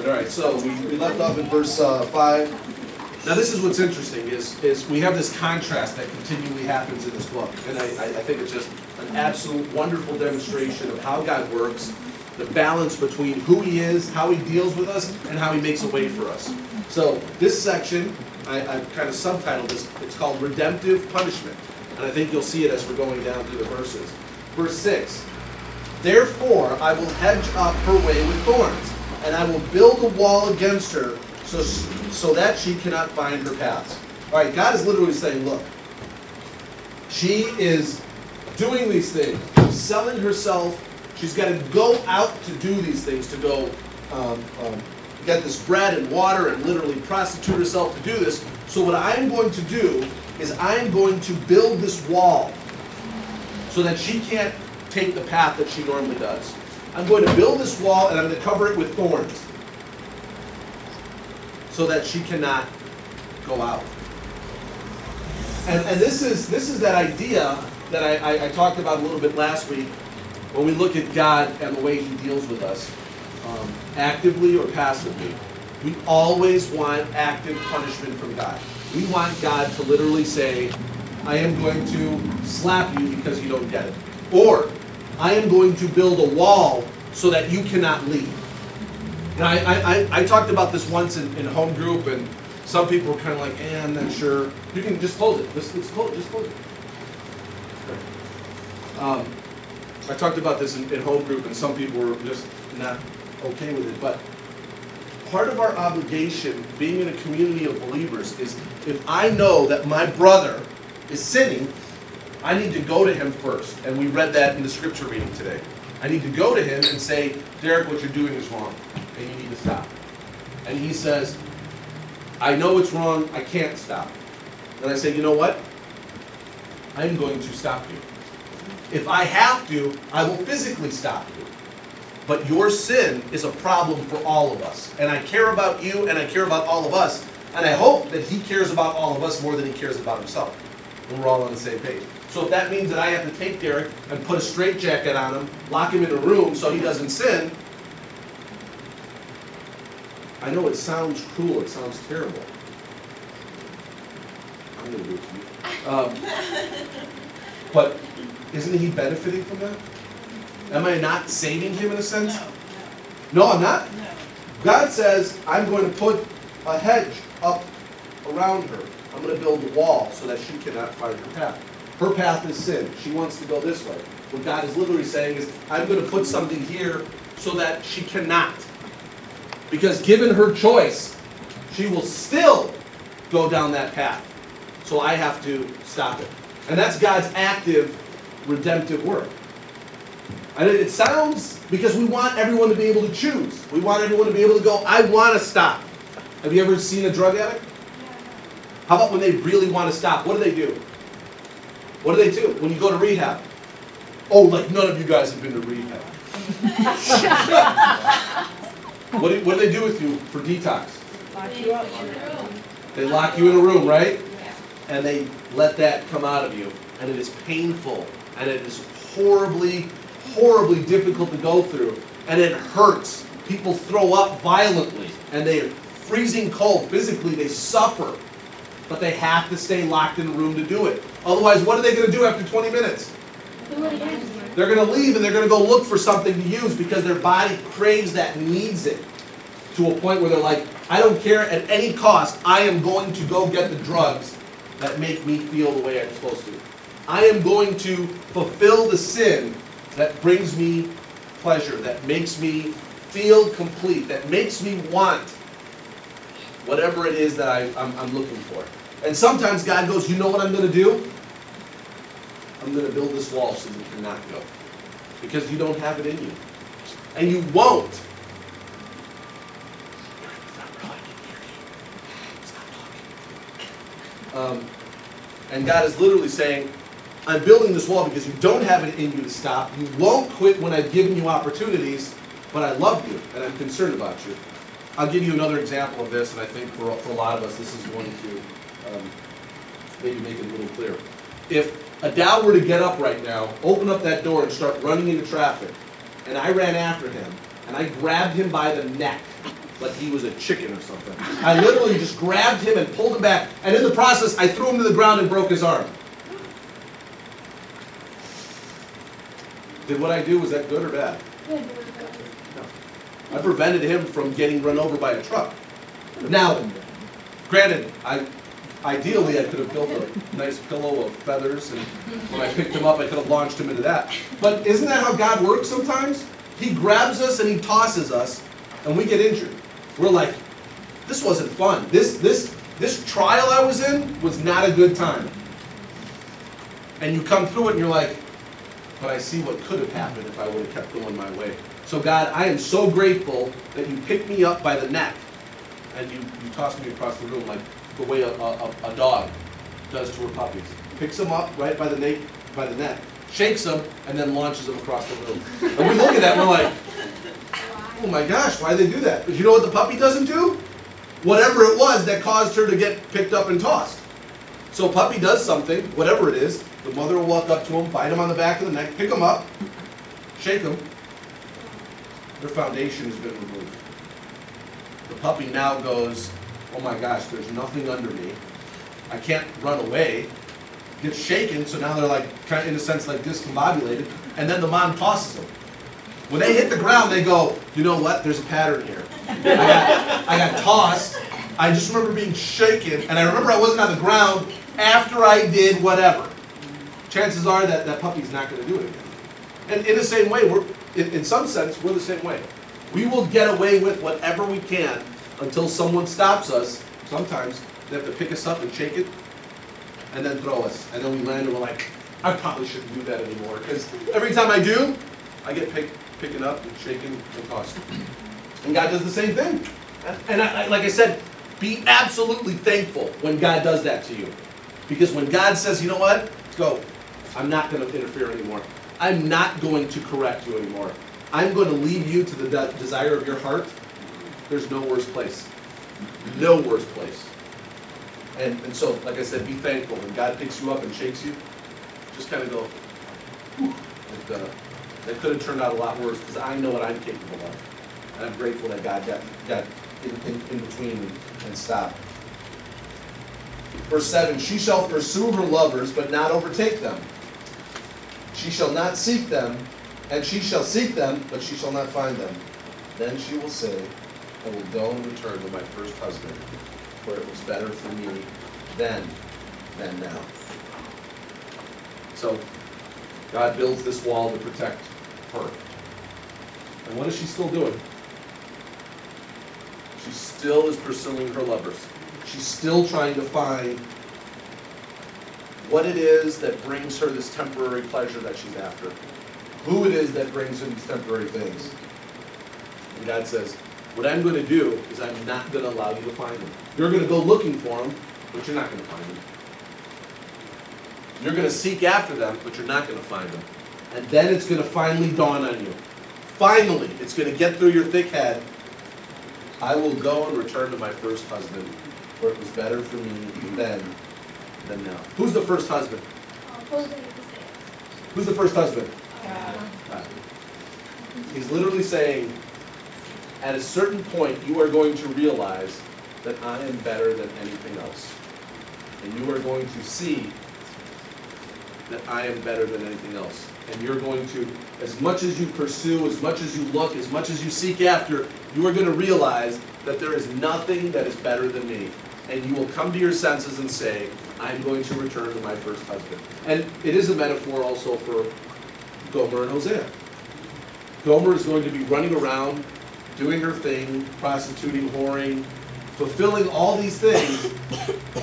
Good. All right. So we left off in verse 5. Now this is what's interesting is we have this contrast that continually happens in this book, and I think it's just an absolute wonderful demonstration of how God works, the balance between who He is, how He deals with us, and how He makes a way for us. So this section, I've kind of subtitled this. It's called Redemptive Punishment, and I think you'll see it as we're going down through the verses. Verse 6. Therefore I will hedge up her way with thorns, and I will build a wall against her, so that she cannot find her paths. All right, God is literally saying, look, she is doing these things, she's selling herself, she's got to go out to do these things, to go get this bread and water and literally prostitute herself to do this. So what I'm going to do is I'm going to build this wall so that she can't take the path that she normally does. I'm going to build this wall and I'm going to cover it with thorns so that she cannot go out. And this is that idea that I talked about a little bit last week when we look at God and the way He deals with us, actively or passively. We always want active punishment from God. We want God to literally say, I am going to slap you because you don't get it. Or, I am going to build a wall so that you cannot leave. Now, I talked about this once in home group, and some people were kind of like, I'm not sure. You can just close it. Just close it. I talked about this in home group, and some people were just not okay with it. But part of our obligation, being in a community of believers, is if I know that my brother is sinning, I need to go to him first. And we read that in the scripture reading today. I need to go to him and say, Derek, what you're doing is wrong, and you need to stop. And he says, I know it's wrong, I can't stop. And I say, you know what? I'm going to stop you. If I have to, I will physically stop you. But your sin is a problem for all of us. And I care about you, and I care about all of us. And I hope that He cares about all of us more than He cares about Himself. And we're all on the same page. So if that means that I have to take Derek and put a straitjacket on him, lock him in a room so he doesn't sin, I know it sounds cruel, it sounds terrible. I'm going to do it to you. But isn't he benefiting from that? Am I not saving him in a sense? No, I'm not? No. God says, I'm going to put a hedge up around her. I'm going to build a wall so that she cannot find her path. Her path is sin. She wants to go this way. What God is literally saying is, I'm going to put something here so that she cannot. Because given her choice, she will still go down that path. So I have to stop it. And that's God's active, redemptive work. And it sounds, because we want everyone to be able to choose. We want everyone to be able to go, I want to stop. Have you ever seen a drug addict? How about when they really want to stop? What do? What do when you go to rehab? Oh, like none of you guys have been to rehab. What do they do with you for detox? Lock you up in a room. They lock you in a room, right? And they let that come out of you. And it is painful. And it is horribly, horribly difficult to go through. And it hurts. People throw up violently. And they are freezing cold. Physically, they suffer. But they have to stay locked in a room to do it. Otherwise, what are they going to do after 20 minutes? They're going to leave and they're going to go look for something to use because their body craves that, needs it. To a point where they're like, I don't care at any cost, I am going to go get the drugs that make me feel the way I'm supposed to. I am going to fulfill the sin that brings me pleasure, that makes me feel complete, that makes me want whatever it is that I'm looking for. And sometimes God goes, you know what I'm going to do? I'm going to build this wall so you cannot go. Because you don't have it in you. And you won't. You're in the front row, I can hear you. Stop talking. And God is literally saying, I'm building this wall because you don't have it in you to stop. You won't quit when I've given you opportunities, but I love you and I'm concerned about you. I'll give you another example of this, and I think for a lot of us this is going to maybe make it a little clearer. If Adele were to get up right now, open up that door and start running into traffic, and I ran after him, and I grabbed him by the neck, like he was a chicken or something. I literally just grabbed him and pulled him back, and in the process, I threw him to the ground and broke his arm. Did what I do, was that good or bad? No. I prevented him from getting run over by a truck. Now, granted, ideally I could have built a nice pillow of feathers, and when I picked him up, I could have launched him into that. But isn't that how God works sometimes? He grabs us and he tosses us, and we get injured. We're like, this wasn't fun. This trial I was in was not a good time. And you come through it and you're like, but I see what could have happened if I would have kept going my way. So God, I am so grateful that you picked me up by the neck and you tossed me across the room like the way a dog does to her puppies. Picks them up right by the neck, shakes them, and then launches them across the room. And we look at that and we're like, oh my gosh, why did they do that? Because you know what the puppy doesn't do? Whatever it was that caused her to get picked up and tossed. So a puppy does something, whatever it is, the mother will walk up to him, bite him on the back of the neck, pick him up, shake him. Their foundation has been removed. The puppy now goes, oh my gosh, there's nothing under me. I can't run away. Gets shaken, so now they're like, kind of in a sense, like discombobulated. And then the mom tosses them. When they hit the ground, they go, you know what? There's a pattern here. I got tossed. I just remember being shaken, and I remember I wasn't on the ground after I did whatever. Chances are that that puppy's not going to do it again. And in the same way, in some sense, we're the same way. We will get away with whatever we can until someone stops us. Sometimes they have to pick us up and shake it, and then throw us. And then we land and we're like, I probably shouldn't do that anymore. Because every time I do, I get picking up and shaken and tossed. And God does the same thing. And like I said, be absolutely thankful when God does that to you. Because when God says, you know what, go. I'm not going to interfere anymore. I'm not going to correct you anymore. I'm going to leave you to the desire of your heart. There's no worse place. No worse place. And so, like I said, be thankful. When God picks you up and shakes you, just kind of go, whew. That could have turned out a lot worse because I know what I'm capable of. And I'm grateful that God got in between and stopped. Verse 7, she shall pursue her lovers, but not overtake them. She shall not seek them, and she shall seek them, but she shall not find them. Then she will say, I will go and return to my first husband, for it was better for me then than now. So, God builds this wall to protect her. And what is she still doing? She still is pursuing her lovers. She's still trying to find what it is that brings her this temporary pleasure that she's after. Who it is that brings her these temporary things. And God says, what I'm going to do is I'm not going to allow you to find them. You're going to go looking for them, but you're not going to find them. You're going to seek after them, but you're not going to find them. And then it's going to finally dawn on you. Finally, it's going to get through your thick head. I will go and return to my first husband, for it was better for me then than now. Who's the first husband? Hosea. Who's the first husband? God. He's literally saying, at a certain point, you are going to realize that I am better than anything else. And you are going to see that I am better than anything else. And you're going to, as much as you pursue, as much as you look, as much as you seek after, you are going to realize that there is nothing that is better than me. And you will come to your senses and say, I'm going to return to my first husband. And it is a metaphor also for Gomer and Hosea. Gomer is going to be running around, doing her thing, prostituting, whoring, fulfilling all these things,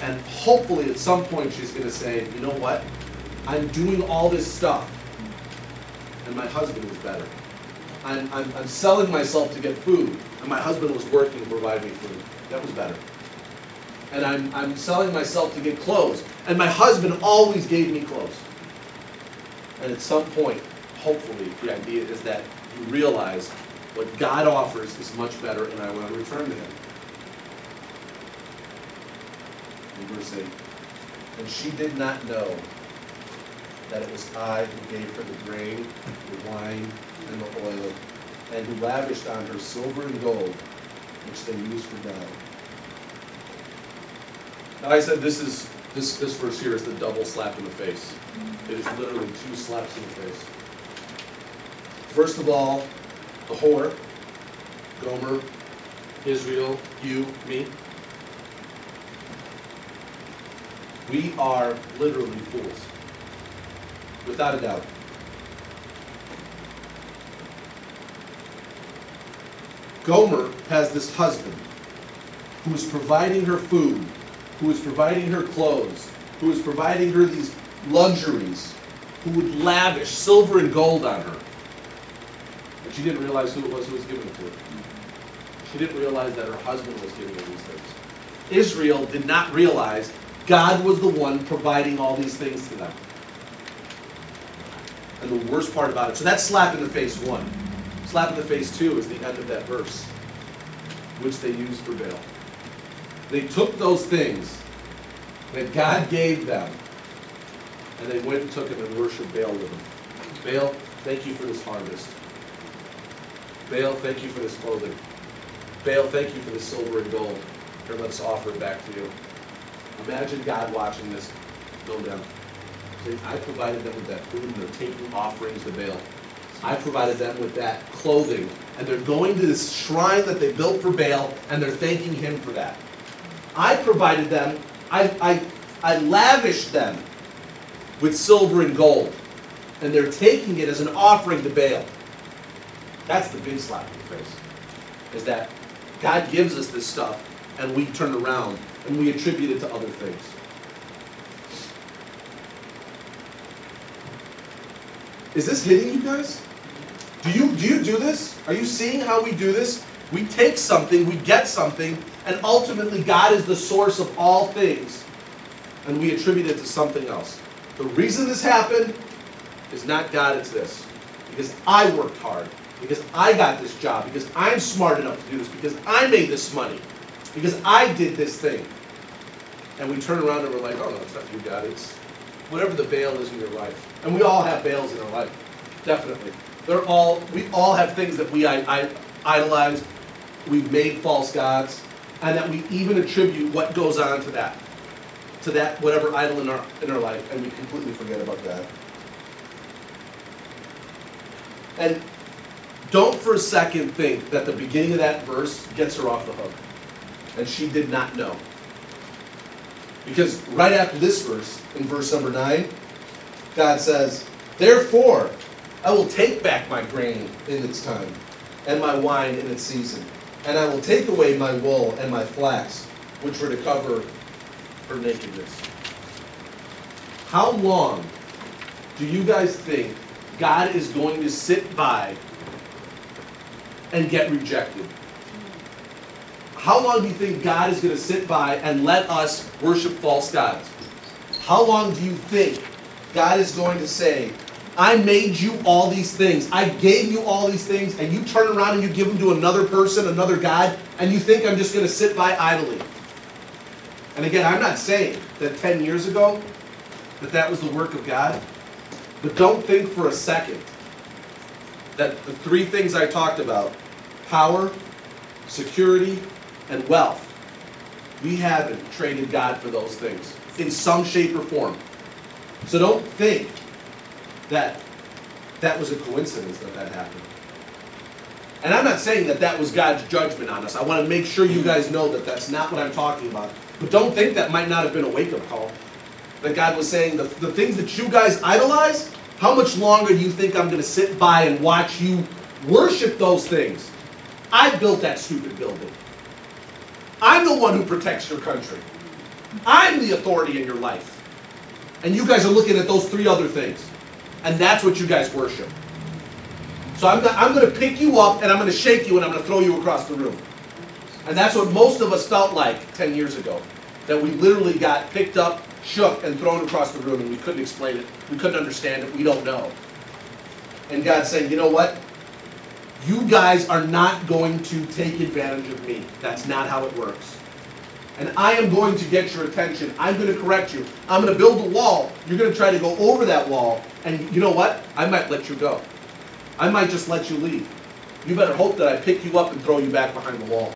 and hopefully at some point she's going to say, you know what? I'm doing all this stuff, and my husband is better. I'm selling myself to get food, and my husband was working to provide me food. That was better. And I'm selling myself to get clothes, and my husband always gave me clothes. And at some point, hopefully, the idea is that you realize what God offers is much better, and I want to return to Him. In verse 8, and she did not know that it was I who gave her the grain, the wine, and the oil, and who lavished on her silver and gold, which they use for God. Now I said this verse here is the double slap in the face. It is literally 2 slaps in the face. First of all, the whore, Gomer, Israel, you, me. We are literally fools, without a doubt. Gomer has this husband who is providing her food, who is providing her clothes, who is providing her these luxuries, who would lavish silver and gold on her. But she didn't realize who it was who was giving it to her. She didn't realize that her husband was giving her these things. Israel did not realize God was the one providing all these things to them. And the worst part about it, so that's slap in the face 1. Slap in the face 2 is the end of that verse, which they used for Baal. They took those things that God gave them, and they went and took them and worshipped Baal with them. Baal, thank you for this harvest. Baal, thank you for this clothing. Baal, thank you for the silver and gold. Here, let us offer it back to you. Imagine God watching this go down. I provided them with that food, and they're taking offerings to Baal. I provided them with that clothing, and they're going to this shrine that they built for Baal, and they're thanking him for that. I provided them, I lavished them with silver and gold, and they're taking it as an offering to Baal. That's the big slap in the face, is that God gives us this stuff, and we turn around, and we attribute it to other things. Is this hitting you guys? Do you do this? Are you seeing how we do this? We take something, we get something, and ultimately God is the source of all things, and we attribute it to something else. The reason this happened is not God, it's this. Because I worked hard, because I got this job, because I'm smart enough to do this, because I made this money, because I did this thing. And we turn around and we're like, oh no, it's not you, God, it's whatever the Baal is in your life. And we all have Baals in our life, definitely. We all have things that we idolize, we've made false gods, and that we even attribute what goes on to that whatever idol in our life, and we completely forget about God. And don't for a second think that the beginning of that verse gets her off the hook, and she did not know. Because right after this verse, in verse number 9, God says, therefore, I will take back my grain in its time, and my wine in its season, and I will take away my wool and my flax, which were to cover her nakedness. How long do you guys think God is going to sit by and get rejected? How long do you think God is going to sit by and let us worship false gods? How long do you think God is going to say, I made you all these things, I gave you all these things, and you turn around and you give them to another person, another God, and you think I'm just going to sit by idly? And again, I'm not saying that 10 years ago that was the work of God, but don't think for a second that the 3 things I talked about, power, security, and wealth, we haven't traded God for those things in some shape or form. So don't think that was a coincidence that happened. And I'm not saying that was God's judgment on us. I want to make sure you guys know that that's not what I'm talking about. But don't think that might not have been a wake-up call. That God was saying, the things that you guys idolize, how much longer do you think I'm going to sit by and watch you worship those things? I built that stupid building. I'm the one who protects your country. I'm the authority in your life. And you guys are looking at those 3 other things. And that's what you guys worship. So I'm going to pick you up and I'm going to shake you and I'm going to throw you across the room. And that's what most of us felt like 10 years ago. That we literally got picked up, shook, and thrown across the room, and we couldn't explain it. We couldn't understand it. We don't know. And God's saying, you know what? You guys are not going to take advantage of me. That's not how it works. And I am going to get your attention. I'm going to correct you. I'm going to build a wall. You're going to try to go over that wall. And you know what? I might let you go. I might just let you leave. You better hope that I pick you up and throw you back behind the wall.